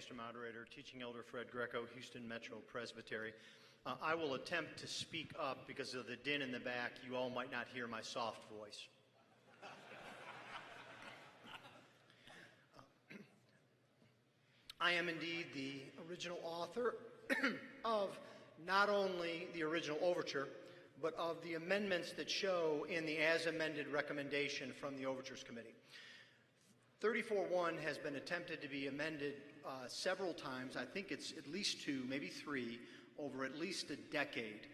Mr. Moderator. Teaching Elder Fred Greco, Houston Metro Presbytery. I will attempt to speak up because of the din in the back. You all might not hear my soft voice. I am indeed the original author of not only the original overture, but of the amendments that show in the as amended recommendation from the Overtures Committee. 34.1 has been attempted to be amended several times. I think it's at least two, maybe three, over at least a decade.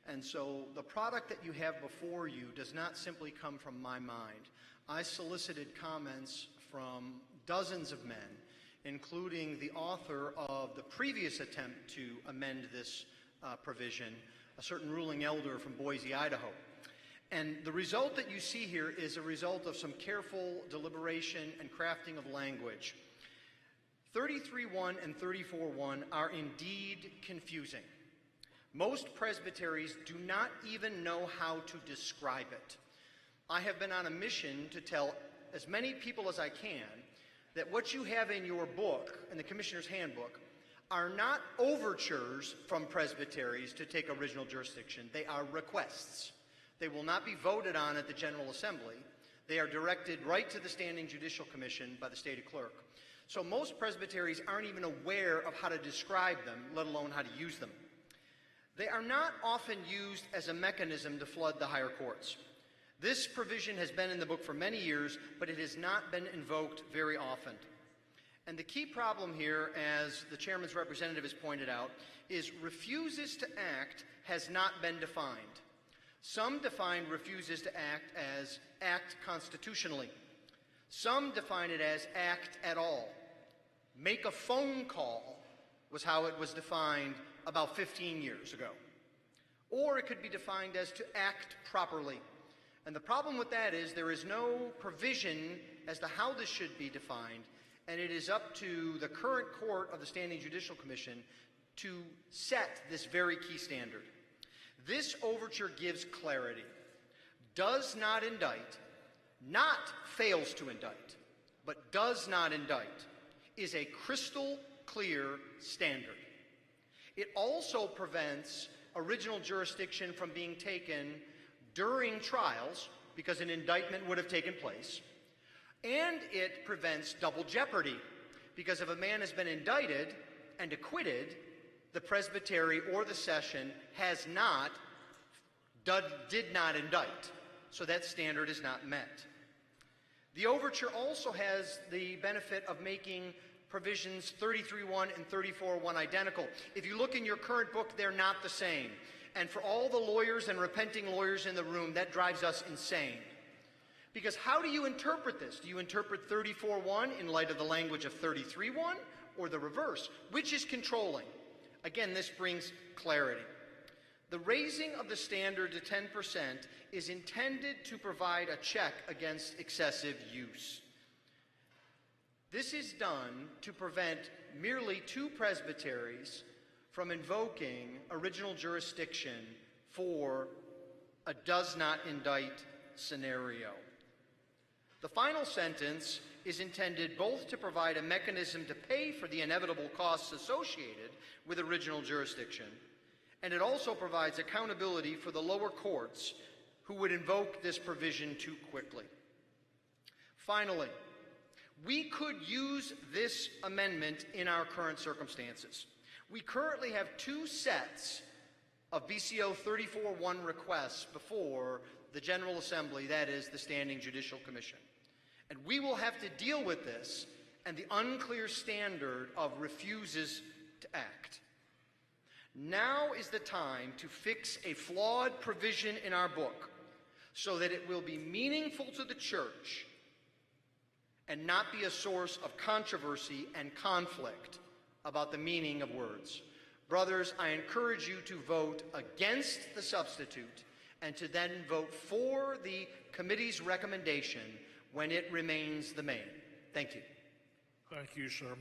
And so the product that you have before you does not simply come from my mind. I solicited comments from dozens of men, including the author of the previous attempt to amend this provision, a certain ruling elder from Boise, Idaho. And the result that you see here is a result of some careful deliberation and crafting of language. 33.1 and 34.1 are indeed confusing. Most presbyteries do not even know how to describe it. I have been on a mission to tell as many people as I can that what you have in your book, in the Commissioner's Handbook, are not overtures from presbyteries to take original jurisdiction. They are requests. They will not be voted on at the General Assembly. They are directed right to the Standing Judicial Commission by the State Clerk. So most presbyteries aren't even aware of how to describe them, let alone how to use them. They are not often used as a mechanism to flood the higher courts. This provision has been in the book for many years, but it has not been invoked very often. And the key problem here, as the chairman's representative has pointed out, is refuses to act has not been defined. Some define refuses to act as act constitutionally. Some define it as act at all. Make a phone call was how it was defined about 15 years ago. Or it could be defined as to act properly. And the problem with that is there is no provision as to how this should be defined, and it is up to the current court of the Standing Judicial Commission to set this very key standard. This overture gives clarity. Does not indict, not fails to indict, but does not indict is a crystal clear standard. It also prevents original jurisdiction from being taken during trials, because an indictment would have taken place, and it prevents double jeopardy, because if a man has been indicted and acquitted, the presbytery or the session did not indict, so that standard is not met. The overture also has the benefit of making provisions 33.1 and 34.1 identical. If you look in your current book, they're not the same. And for all the lawyers and repenting lawyers in the room, that drives us insane. Because how do you interpret this? Do you interpret 34.1 in light of the language of 33.1 or the reverse? Which is controlling? Again, this brings clarity. The raising of the standard to 10% is intended to provide a check against excessive use. This is done to prevent merely two presbyteries from invoking original jurisdiction for a does not indict scenario. The final sentence is intended both to provide a mechanism to pay for the inevitable costs associated with original jurisdiction, and it also provides accountability for the lower courts who would invoke this provision too quickly. Finally, we could use this amendment in our current circumstances. We currently have two sets of BCO 34.1 requests before the General Assembly, that is, the Standing Judicial Commission. And we will have to deal with this and the unclear standard of refuses to act. Now is the time to fix a flawed provision in our book so that it will be meaningful to the church and not be a source of controversy and conflict about the meaning of words. Brothers, I encourage you to vote against the substitute and to then vote for the committee's recommendation when it remains the main. Thank you. Thank you, sir.